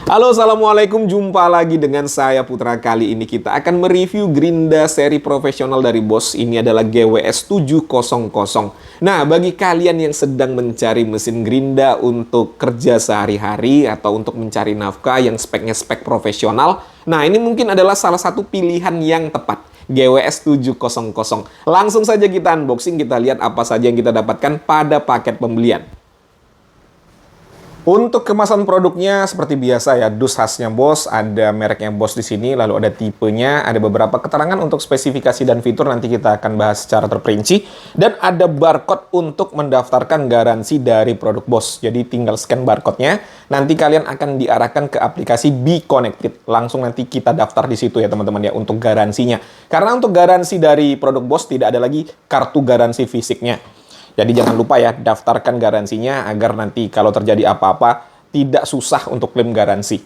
Halo, assalamualaikum. Jumpa lagi dengan saya Putra. Kali ini kita akan mereview Grinda seri profesional dari Bosch. Ini adalah GWS 700. Nah, bagi kalian yang sedang mencari mesin Grinda untuk kerja sehari-hari atau untuk mencari nafkah yang speknya spek profesional, nah ini mungkin adalah salah satu pilihan yang tepat. GWS 700. Langsung saja kita unboxing, kita lihat apa saja yang kita dapatkan pada paket pembelian. Untuk kemasan produknya seperti biasa ya, dus khasnya Bosch, ada mereknya Bosch di sini, lalu ada tipenya, ada beberapa keterangan untuk spesifikasi dan fitur, nanti kita akan bahas secara terperinci, dan ada barcode untuk mendaftarkan garansi dari produk Bosch. Jadi tinggal scan barcode-nya, nanti kalian akan diarahkan ke aplikasi Be Connected. Langsung nanti kita daftar di situ ya teman-teman ya untuk garansinya. Karena untuk garansi dari produk Bosch tidak ada lagi kartu garansi fisiknya. Jadi jangan lupa ya, daftarkan garansinya agar nanti kalau terjadi apa-apa, tidak susah untuk klaim garansi.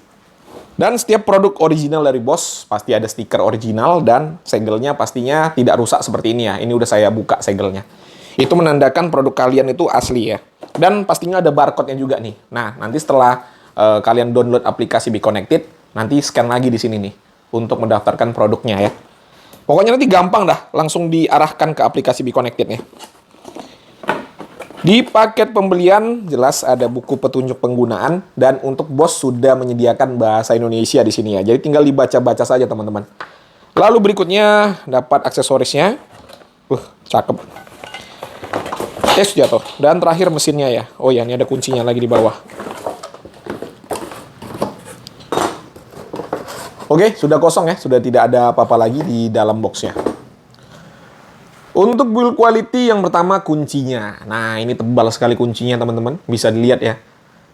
Dan setiap produk original dari Bosch pasti ada stiker original dan segelnya pastinya tidak rusak seperti ini ya. Ini udah saya buka segelnya. Itu menandakan produk kalian itu asli ya. Dan pastinya ada barcode-nya juga nih. Nah, nanti setelah kalian download aplikasi Be Connected, nanti scan lagi di sini nih untuk mendaftarkan produknya ya. Pokoknya nanti gampang dah, langsung diarahkan ke aplikasi Be Connected nih. Di paket pembelian jelas ada buku petunjuk penggunaan dan untuk Bosch sudah menyediakan bahasa Indonesia di sini ya. Jadi tinggal dibaca-baca saja teman-teman. Lalu berikutnya dapat aksesorisnya. Cakep. Jatuh. Dan terakhir mesinnya ya. Oh ya, ini ada kuncinya lagi di bawah. Oke, sudah kosong ya. Sudah tidak ada apa-apa lagi di dalam boxnya. Untuk build quality yang pertama kuncinya. Nah, ini tebal sekali kuncinya teman-teman. Bisa dilihat ya.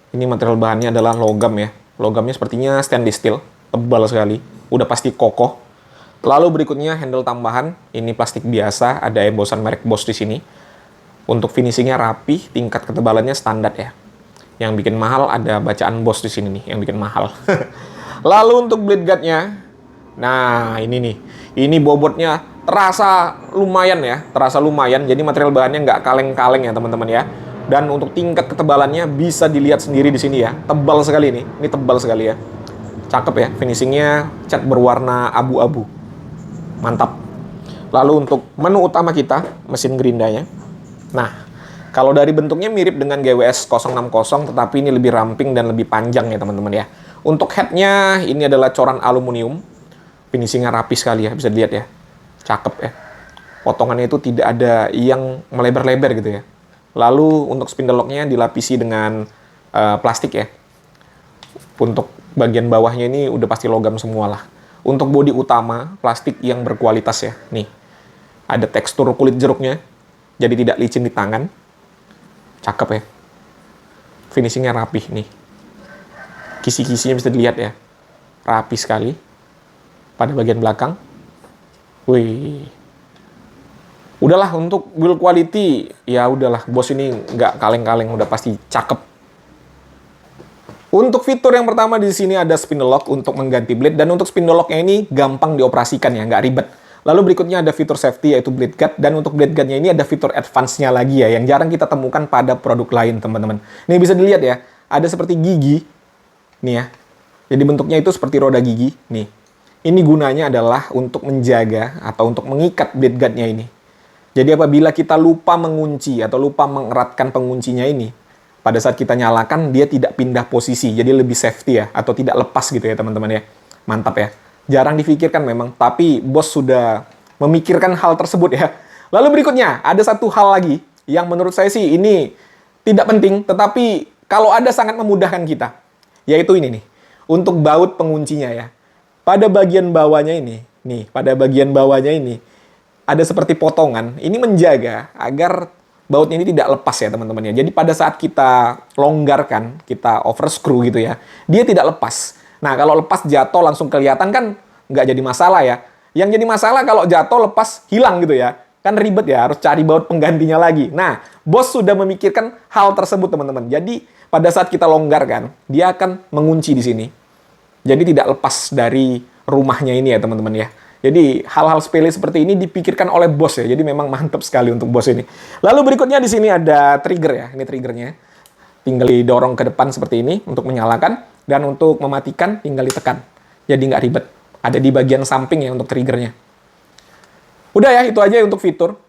Ini material bahannya adalah logam ya. Logamnya sepertinya stainless steel. Tebal sekali. Udah pasti kokoh. Lalu berikutnya handle tambahan. Ini plastik biasa. Ada embosan merek Bosch di sini. Untuk finishingnya rapi. Tingkat ketebalannya standar ya. Yang bikin mahal ada bacaan Bosch di sini nih. Yang bikin mahal. Lalu untuk blade guardnya. Nah, ini nih. Ini bobotnya terasa lumayan ya, jadi material bahannya nggak kaleng-kaleng ya teman-teman ya. Dan untuk tingkat ketebalannya bisa dilihat sendiri di sini ya, tebal sekali ini tebal sekali ya, cakep ya, finishingnya cat berwarna abu-abu, mantap. Lalu untuk menu utama kita, mesin gerindanya. Nah, kalau dari bentuknya mirip dengan GWS 060, tetapi ini lebih ramping dan lebih panjang ya teman-teman ya. Untuk headnya ini adalah coran aluminium, finishingnya rapi sekali ya, bisa dilihat ya. Cakep ya. Potongannya itu tidak ada yang melebar-lebar gitu ya. Lalu untuk spindle locknya dilapisi dengan plastik ya. Untuk bagian bawahnya ini udah pasti logam semua lah. Untuk bodi utama, plastik yang berkualitas ya. Nih, ada tekstur kulit jeruknya. Jadi tidak licin di tangan. Cakep ya. Finishingnya rapih nih. Kisi-kisinya bisa dilihat ya. Rapi sekali. Pada bagian belakang. Wih, udahlah untuk build quality, ya udahlah, Bosch ini nggak kaleng-kaleng, udah pasti cakep. Untuk fitur yang pertama di sini ada spindle lock untuk mengganti blade, dan untuk spindle locknya ini gampang dioperasikan ya, nggak ribet. Lalu berikutnya ada fitur safety yaitu blade guard, dan untuk blade guardnya ini ada fitur advance-nya lagi ya, yang jarang kita temukan pada produk lain teman-teman. Nih bisa dilihat ya, ada seperti gigi, nih ya, jadi bentuknya itu seperti roda gigi, nih. Ini gunanya adalah untuk menjaga atau untuk mengikat blade guard-nya ini. Jadi apabila kita lupa mengunci atau lupa mengeratkan penguncinya ini, pada saat kita nyalakan, dia tidak pindah posisi. Jadi lebih safety ya, atau tidak lepas gitu ya teman-teman ya. Mantap ya. Jarang difikirkan memang, tapi Bosch sudah memikirkan hal tersebut ya. Lalu berikutnya, ada satu hal lagi yang menurut saya sih ini tidak penting, tetapi kalau ada sangat memudahkan kita. Yaitu ini nih, untuk baut penguncinya ya. Pada bagian bawahnya ini, ada seperti potongan. Ini menjaga agar bautnya ini tidak lepas ya teman-teman ya. Jadi pada saat kita longgarkan, kita overscrew gitu ya, dia tidak lepas. Nah kalau lepas jatuh langsung kelihatan kan nggak jadi masalah ya. Yang jadi masalah kalau jatuh lepas hilang gitu ya. Kan ribet ya, harus cari baut penggantinya lagi. Nah, Bosch sudah memikirkan hal tersebut teman-teman. Jadi pada saat kita longgarkan, dia akan mengunci di sini. Jadi tidak lepas dari rumahnya ini ya teman-teman ya. Jadi hal-hal sepele seperti ini dipikirkan oleh Bosch ya. Jadi memang mantap sekali untuk Bosch ini. Lalu berikutnya di sini ada trigger ya. Ini triggernya. Tinggal didorong ke depan seperti ini untuk menyalakan. Dan untuk mematikan tinggal ditekan. Jadi nggak ribet. Ada di bagian samping ya untuk triggernya. Udah ya, itu aja untuk fitur.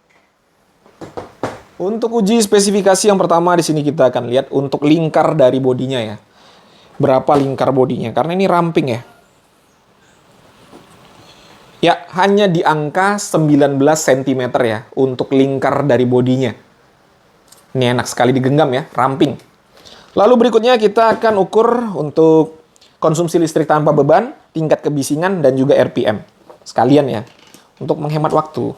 Untuk uji spesifikasi yang pertama di sini kita akan lihat untuk lingkar dari bodinya ya. Berapa lingkar bodinya? Karena ini ramping ya. Ya, hanya di angka 19 cm ya untuk lingkar dari bodinya. Ini enak sekali digenggam ya, ramping. Lalu berikutnya kita akan ukur untuk konsumsi listrik tanpa beban, tingkat kebisingan, dan juga RPM. Sekalian ya, untuk menghemat waktu.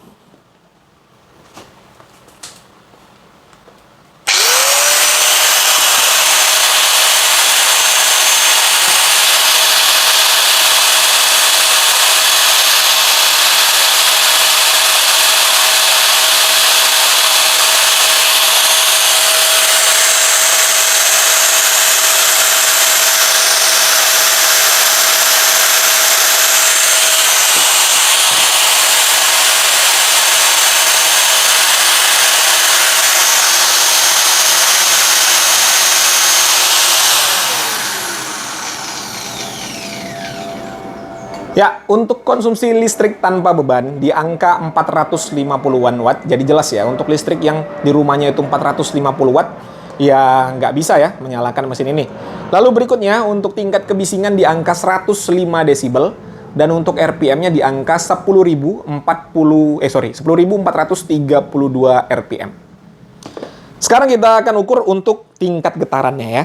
Ya, untuk konsumsi listrik tanpa beban di angka 450-an watt. Jadi jelas ya, untuk listrik yang di rumahnya itu 450 watt, ya nggak bisa ya menyalakan mesin ini. Lalu berikutnya, untuk tingkat kebisingan di angka 105 desibel. Dan untuk RPM-nya di angka 10.432 RPM. Sekarang kita akan ukur untuk tingkat getarannya ya.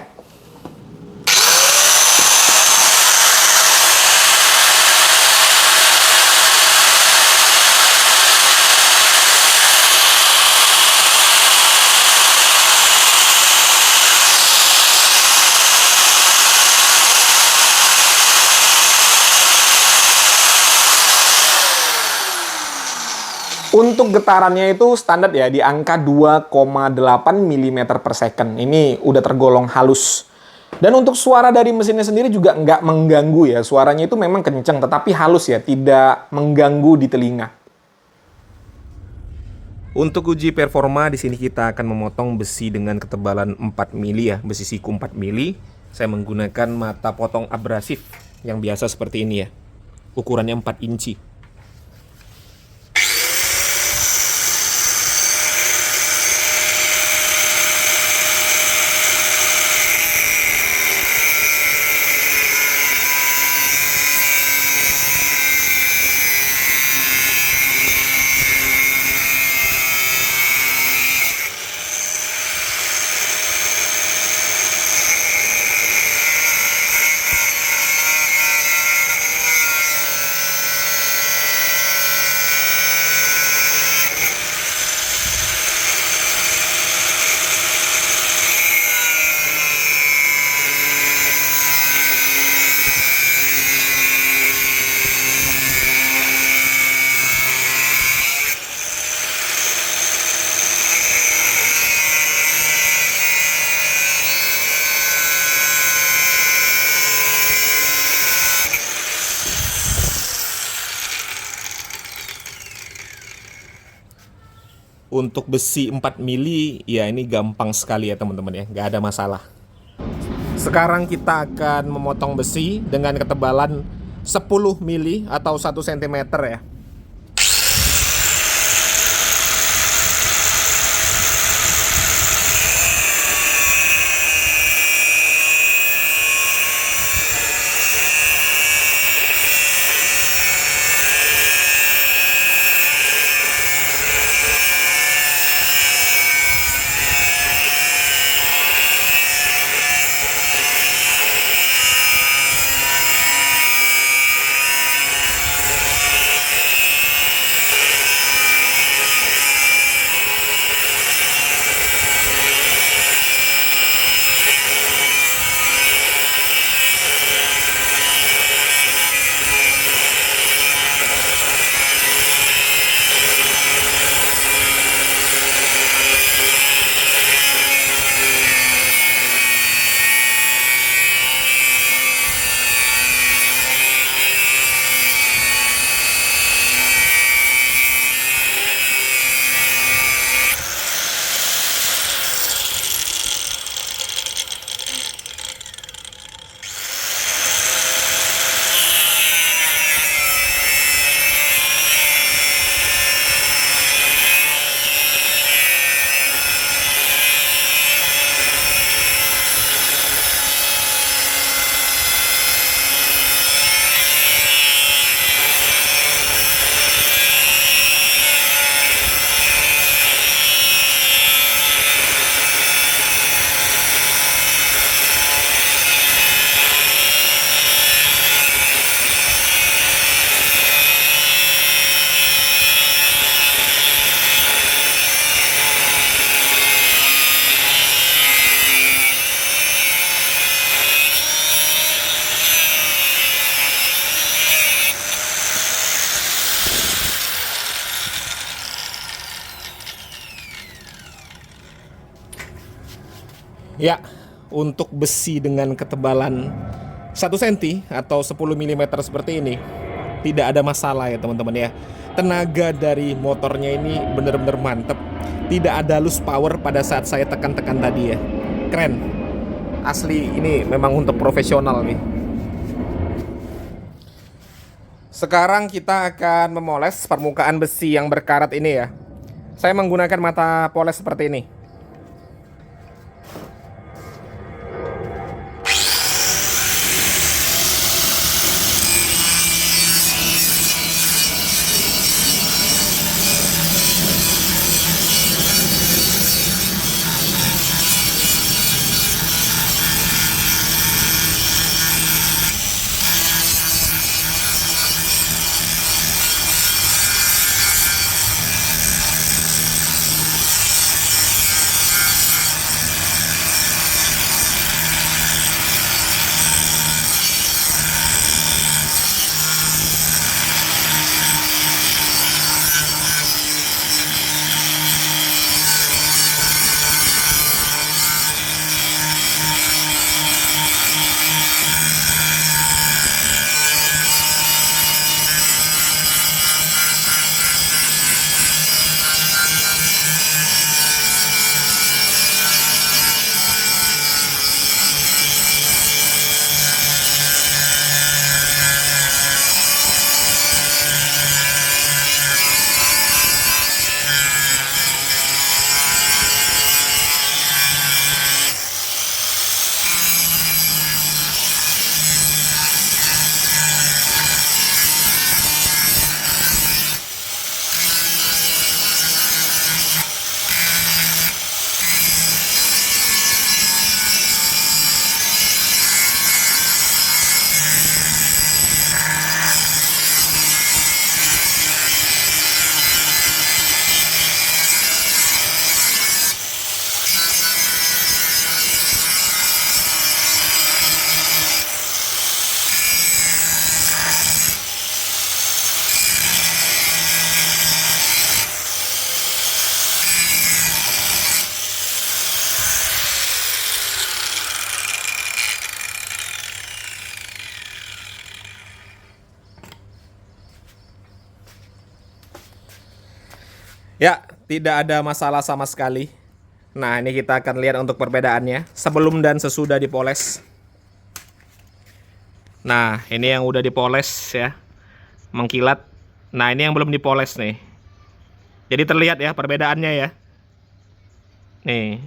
Untuk getarannya itu standar ya, di angka 2,8 mm per second. Ini udah tergolong halus. Dan untuk suara dari mesinnya sendiri juga nggak mengganggu ya. Suaranya itu memang kenceng, tetapi halus ya, tidak mengganggu di telinga. Untuk uji performa, di sini kita akan memotong besi dengan ketebalan 4 mili ya, besi siku 4 mili. Saya menggunakan mata potong abrasif yang biasa seperti ini ya. Ukurannya 4 inci. Untuk besi 4 mili, ya ini gampang sekali ya teman-teman ya, nggak ada masalah. Sekarang kita akan memotong besi dengan ketebalan 10 mili atau 1 cm ya. Ya, untuk besi dengan ketebalan 1 cm atau 10 mm seperti ini tidak ada masalah ya teman-teman ya. Tenaga dari motornya ini benar-benar mantep. Tidak ada loose power pada saat saya tekan-tekan tadi ya. Keren. Asli ini memang untuk profesional nih. Sekarang kita akan memoles permukaan besi yang berkarat ini ya. Saya menggunakan mata poles seperti ini. Ya, tidak ada masalah sama sekali. Nah, ini kita akan lihat untuk perbedaannya sebelum dan sesudah dipoles. Nah, ini yang udah dipoles ya, mengkilat. Nah, ini yang belum dipoles nih. Jadi terlihat ya perbedaannya ya. Nih.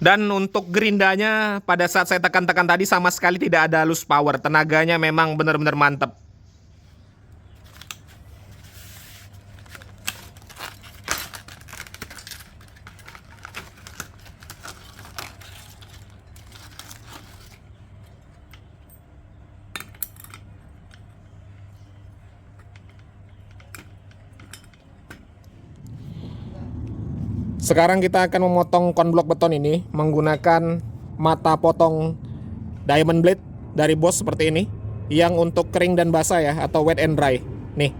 Dan untuk gerindanya pada saat saya tekan-tekan tadi sama sekali tidak ada loose power. Tenaganya memang benar-benar mantap. Sekarang kita akan memotong konblok beton ini menggunakan mata potong diamond blade dari Bosch seperti ini, yang untuk kering dan basah ya, atau wet and dry. Nih.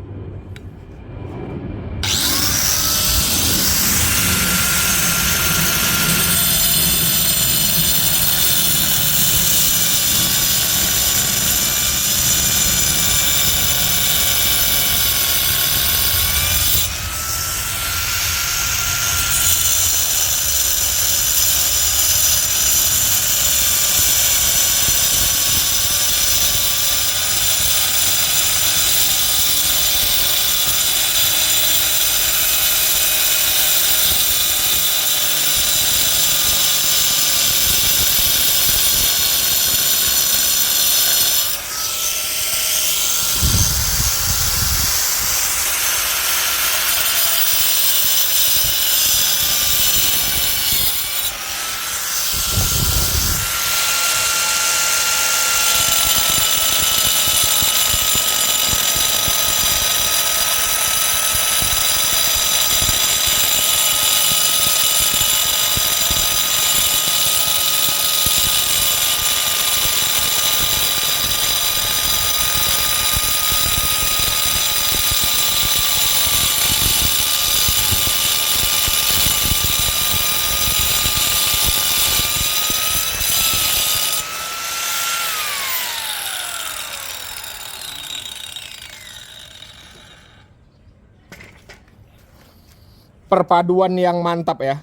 Perpaduan yang mantap ya.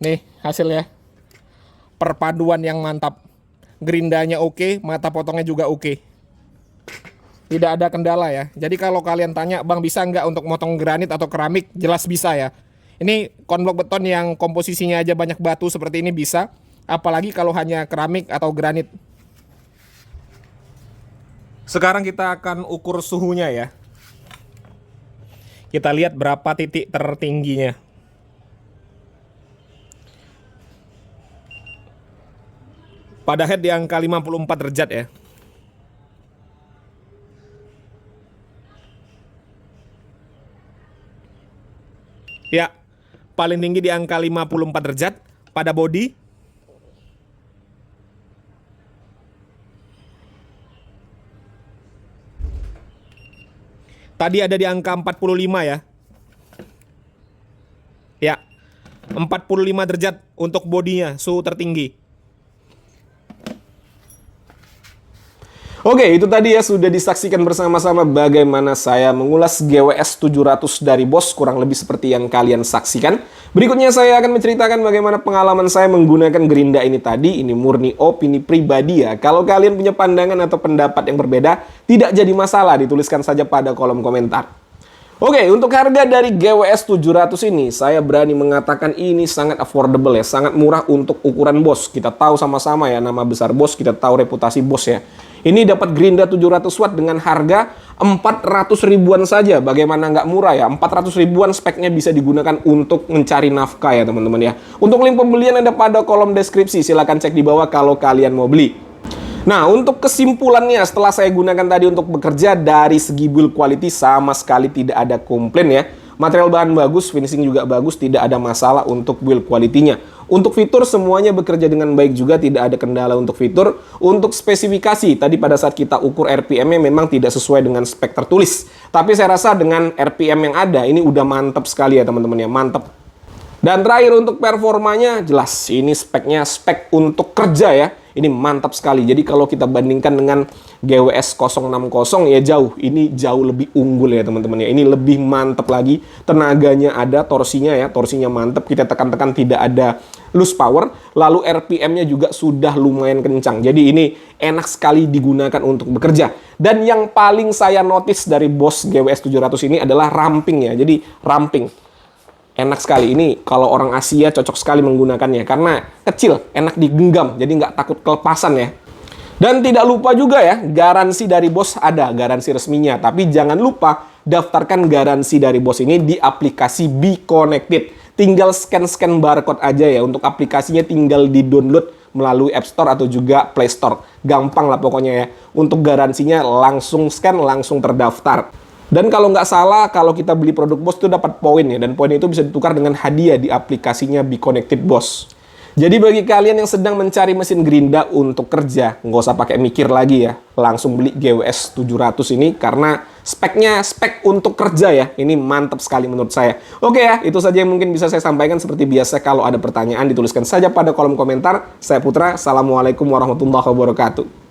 Nih hasilnya. Perpaduan yang mantap. Gerindanya oke, mata potongnya juga oke. Tidak ada kendala ya. Jadi kalau kalian tanya, Bang bisa nggak untuk motong granit atau keramik? Jelas bisa ya. Ini konblok beton yang komposisinya aja banyak batu seperti ini bisa. Apalagi kalau hanya keramik atau granit. Sekarang kita akan ukur suhunya ya. Kita lihat berapa titik tertingginya. Pada head di angka 54 derajat ya. Ya, paling tinggi di angka 54 derajat. Pada body tadi ada di angka 45 ya. Ya, 45 derajat untuk bodinya, suhu tertinggi. Oke, itu tadi ya sudah disaksikan bersama-sama bagaimana saya mengulas GWS 700 dari Bosch, kurang lebih seperti yang kalian saksikan. Berikutnya saya akan menceritakan bagaimana pengalaman saya menggunakan gerinda ini tadi. Ini murni opini pribadi ya. Kalau kalian punya pandangan atau pendapat yang berbeda, tidak jadi masalah, dituliskan saja pada kolom komentar. Oke, untuk harga dari GWS 700 ini, saya berani mengatakan ini sangat affordable ya, sangat murah untuk ukuran Bosch. Kita tahu sama-sama ya, nama besar Bosch, kita tahu reputasi Bosch ya. Ini dapat gerinda 700 watt dengan harga 400 ribuan saja. Bagaimana nggak murah ya? 400 ribuan speknya bisa digunakan untuk mencari nafkah ya teman-teman ya. Untuk link pembelian ada pada kolom deskripsi, silahkan cek di bawah kalau kalian mau beli. Nah, untuk kesimpulannya setelah saya gunakan tadi untuk bekerja, dari segi build quality sama sekali tidak ada komplain ya. Material bahan bagus, finishing juga bagus, tidak ada masalah untuk build quality-nya. Untuk fitur semuanya bekerja dengan baik juga, tidak ada kendala untuk fitur. Untuk spesifikasi, tadi pada saat kita ukur RPM-nya memang tidak sesuai dengan spek tertulis. Tapi saya rasa dengan RPM yang ada, ini udah mantap sekali ya teman-teman ya, mantap. Dan terakhir untuk performanya, jelas ini speknya spek untuk kerja ya. Ini mantap sekali. Jadi kalau kita bandingkan dengan GWS 060 ya jauh. Ini jauh lebih unggul ya teman-teman ya. Ini lebih mantap lagi. Tenaganya ada, torsinya ya. Torsinya mantap. Kita tekan-tekan tidak ada loose power. Lalu RPM-nya juga sudah lumayan kencang. Jadi ini enak sekali digunakan untuk bekerja. Dan yang paling saya notice dari Bosch GWS 700 ini adalah ramping ya. Jadi ramping. Enak sekali, ini kalau orang Asia cocok sekali menggunakannya karena kecil, enak digenggam, jadi nggak takut kelepasan ya. Dan tidak lupa juga ya, garansi dari Bosch ada, garansi resminya. Tapi jangan lupa daftarkan garansi dari Bosch ini di aplikasi Be Connected. Tinggal scan-scan barcode aja ya, untuk aplikasinya tinggal di-download melalui App Store atau juga Play Store. Gampang lah pokoknya ya. Untuk garansinya langsung scan, langsung terdaftar. Dan kalau nggak salah, kalau kita beli produk Bosch itu dapat poin ya. Dan poin itu bisa ditukar dengan hadiah di aplikasinya Be Connected Bosch. Jadi bagi kalian yang sedang mencari mesin gerinda untuk kerja, nggak usah pakai mikir lagi ya. Langsung beli GWS 700 ini karena speknya spek untuk kerja ya. Ini mantap sekali menurut saya. Oke ya, itu saja yang mungkin bisa saya sampaikan. Seperti biasa, kalau ada pertanyaan dituliskan saja pada kolom komentar. Saya Putra, Assalamualaikum warahmatullahi wabarakatuh.